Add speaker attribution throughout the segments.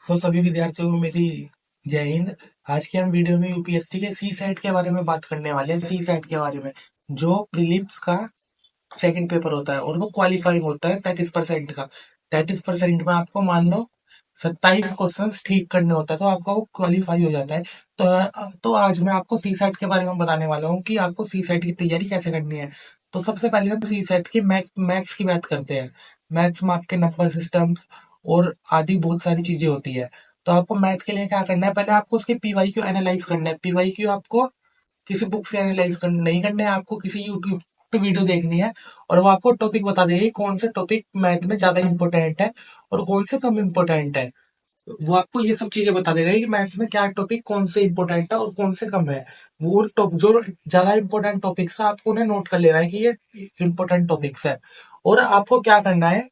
Speaker 1: सभी विद्यार्थियों को मेरी जय हिंद। आज के हम वीडियो में यूपीएससी के सी सेट के बारे में बात करने वाले हैं। सी सेट के बारे में जो प्रीलिम्स का सेकंड पेपर होता है और वो क्वालिफाइंग होता है 33% का। 33% में आपको मान लो 27 क्वेश्चंस ठीक करने होता है तो आपका वो क्वालिफाई हो जाता है। तो आज मैं आपको सी सेट के बारे में बताने वाला हूँ कि आपको सी सेट की तैयारी कैसे करनी है। तो सबसे पहले हम सी सेट की मैथ्स की बात करते हैं। मैथ्स में आपके नंबर सिस्टम्स और आदि बहुत सारी चीजें होती है। तो आपको मैथ के लिए क्या करना है, पहले आपको उसके पीवाई क्यू एनालाइज करना है। पीवाई क्यू आपको किसी बुक से एनालाइज नहीं करना है, आपको किसी यूट्यूब पे वीडियो देखनी है और वो आपको टॉपिक बता देगी कौन से टॉपिक मैथ में ज्यादा इंपॉर्टेंट है और कौन से कम इंपॉर्टेंट है। वो आपको ये सब चीजें बता देगा कि मैथ्स में क्या टॉपिक कौन से इंपॉर्टेंट है और कौन से कम है। वो जो ज्यादा इंपॉर्टेंट टॉपिक्स है आपको उन्हें नोट कर लेना है कि ये इंपॉर्टेंट टॉपिक्स है। और आपको क्या करना है,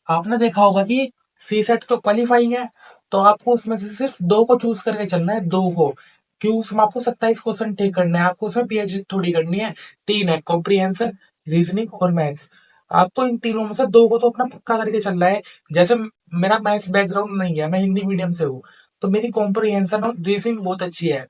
Speaker 1: आपने देखा होगा कि सी सेट तो क्वालिफाइंग है, तो आपको उसमें से सिर्फ दो को चूज करके चलना है, दो को। क्यों? उसमें आपको 27 क्वेश्चन ठीक करना है, आपको उसमें पीएचडी थोड़ी करनी है। तीन है, कॉम्प्रिहेंशन, रीजनिंग और मैथ्स। आपको इन तीनों में से दो को तो अपना पक्का करके चलना है। जैसे मेरा मैथ्स बैकग्राउंड नहीं है, मैं हिंदी मीडियम से हूँ, तो मेरी कॉम्प्रिहेंशन और रीजनिंग बहुत अच्छी है।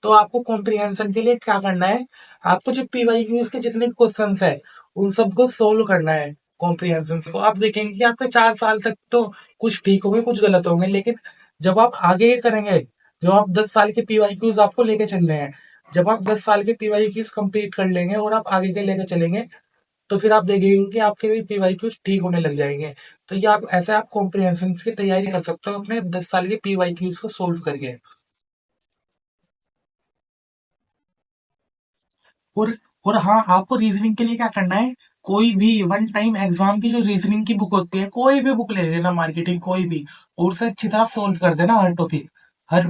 Speaker 1: तो आपको कॉम्प्रिहेंशन के लिए क्या करना है, आपको जो पीवाईक्यूज के जितने क्वेश्चन है उन सबको सोल्व करना है। कॉम्प्रिहेंशन को आप देखेंगे कि आपके 4 साल तक तो कुछ ठीक होंगे कुछ गलत होंगे, लेकिन जब आप आगे करेंगे, जो आप 10 साल के पीवाईक्यूज आपको लेके चल रहे हैं, जब आप 10 साल के पीवाईक्यूज कंप्लीट कर लेंगे और आप आगे के लेके चलेंगे, तो फिर आप देखेंगे कि आपके भी पीवाईक्यूज ठीक होने लग जाएंगे। तो ये आप ऐसे आप कॉम्प्रिहेंशन की तैयारी कर सकते हो अपने 10 साल के पीवाईक्यूज को सोल्व करके। और और हाँ, आपको रीजनिंग के लिए क्या करना है, कोई भी वन टाइम एग्जाम की जो रीजनिंग की बुक होती है, कोई भी बुक ले लेना मार्केटिंग कोई भी, और उसे अच्छी तरह सोल्व कर देना हर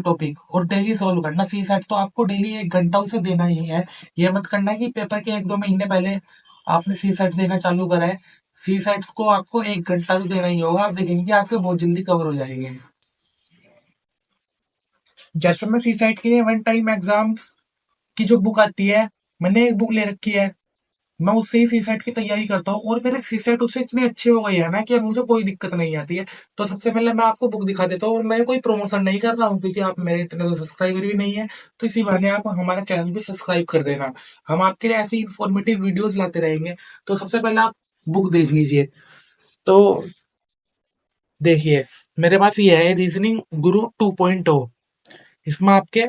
Speaker 1: टॉपिक और डेली सोल्व करना। सी सेट तो आपको डेली 1 घंटा उसे देना ही है। ये मत करना कि पेपर के 1-2 महीने पहले आपने सी सेट देना चालू करा है। सी सेट को आपको 1 घंटा तो देना ही होगा, आप देखेंगे कि आपके बहुत जल्दी कवर हो जाएंगे। जैसे मैं सी सेट के लिए वन टाइम एग्जाम्स की जो बुक आती है, मैंने एक बुक ले रखी है, मैं उससे ही सी सेट की तैयारी करता हूँ और मेरे सी सेट उससे इतने अच्छे हो गए हैं ना कि अब मुझे कोई दिक्कत नहीं आती है। तो सबसे पहले मैं आपको बुक दिखा देता हूँ, और मैं कोई प्रमोशन नहीं कर रहा हूँ क्योंकि आप मेरे इतने तो सब्सक्राइबर भी नहीं है। तो इसी बहाने आप हमारा चैनल भी सब्सक्राइब कर देना, हम आपके लिए ऐसी इंफॉर्मेटिव वीडियोस लाते रहेंगे। तो सबसे पहले आप बुक देख लीजिए। तो देखिए, मेरे पास ये है रीजनिंग गुरु 2.0। इसमें आपके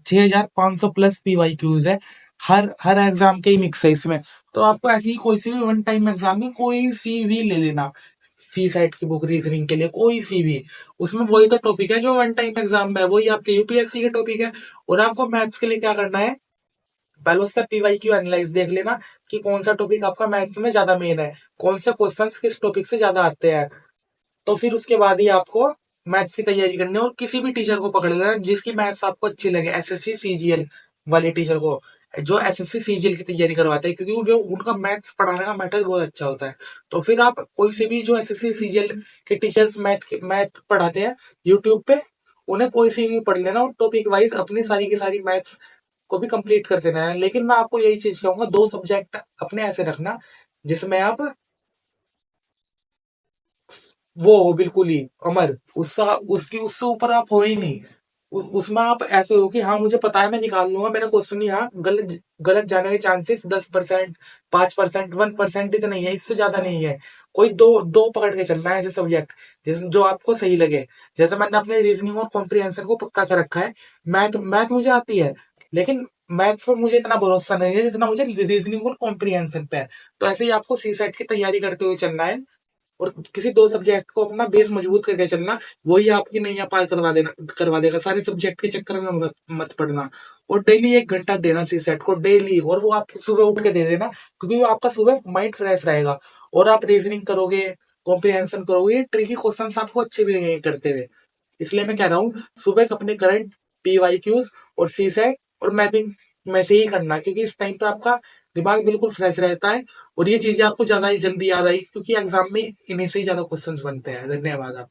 Speaker 1: 6500 प्लस पीवाईक्यूज है। हर एग्जाम के ही मिक्स है इसमें। तो आपको ऐसी कोई सी भी वन टाइम एग्जाम में कोई सी भी ले लेना, सी सेट की बुक रीजनिंग के लिए कोई सी भी। उसमें वही तो टॉपिक है जो वन टाइम एग्जाम में है, वही आपके यूपीएससी के टॉपिक है। और आपको मैथ्स के लिए क्या करना है, पहले उसका पीवाईक्यू एनालाइज देख लेना कि कौन सा टॉपिक आपका मैथ्स में ज्यादा मेन है, कौन से क्वेश्चंस किस टॉपिक से ज्यादा आते हैं। तो फिर उसके बाद ही आपको मैथ्स की तैयारी करनी है, और किसी भी टीचर को पकड़ लेना जिसकी मैथ्स आपको अच्छी लगे, एसएससी सीजीएल वाले टीचर को, जो एसएससी सीजीएल की तैयारी करवाते हैं, क्योंकि जो उनका मैथ्स पढ़ाने का मेथड बहुत अच्छा होता है। तो फिर आप कोई से भी जो एसएससी सीजीएल के टीचर्स मैथ पढ़ाते हैं यूट्यूब पे, उन्हें कोई से भी पढ़ लेना और टॉपिक वाइज अपनी सारी की सारी मैथ्स को भी कंप्लीट कर देना है। लेकिन मैं आपको यही चीज कहूंगा, दो सब्जेक्ट अपने ऐसे रखना जिसमें आप वो हो बिल्कुल ही अमर, उससे ऊपर आप हो ही नहीं। उसमें आप ऐसे हो कि हाँ मुझे पता है मैं निकाल लूंगा, मेरा क्वेश्चन यहाँ गलत गलत जाने के चांसेस 10%, 5%, 1% इतना नहीं है, इससे ज्यादा नहीं है। कोई दो दो पकड़ के चलना है ऐसे सब्जेक्ट जिस जो आपको सही लगे। जैसे मैंने अपने रीजनिंग और कॉम्प्रिहेंशन को पक्का कर रखा है। मैथ मैथ मुझे आती है, लेकिन मैथ्स पर मुझे इतना भरोसा नहीं है जितना मुझे रीजनिंग और कॉम्प्रिहेंशन पे है। तो ऐसे ही आपको सी सेट की तैयारी करते हुए चलना है, और किसी दो सब्जेक्ट को अपना बेस मजबूत करके चलना, वही आपकी नैया पार करवा देगा। सारे सब्जेक्ट के चक्कर में मत पड़ना। और डेली 1 घंटा देना सी सेट को डेली, और वो आप सुबह उठ के दे देना, क्योंकि वो आपका सुबह माइंड फ्रेश रहेगा और आप रीजनिंग करोगे, कॉम्प्रिहेंशन करोगे, ट्रिकी क्वेश्चन आपको अच्छे भी लगेंगे करते हुए। इसलिए मैं कह रहा हूँ सुबह अपने करंट पीवाईक्यूज और सी सेट और मैपिंग में से ही करना, क्योंकि इस टाइम पे आपका दिमाग बिल्कुल फ्रेश रहता है और ये चीजें आपको ज्यादा ही जल्दी याद आएगी, क्योंकि एग्जाम में इन्हीं से ही ज्यादा क्वेश्चंस बनते हैं। धन्यवाद आपका।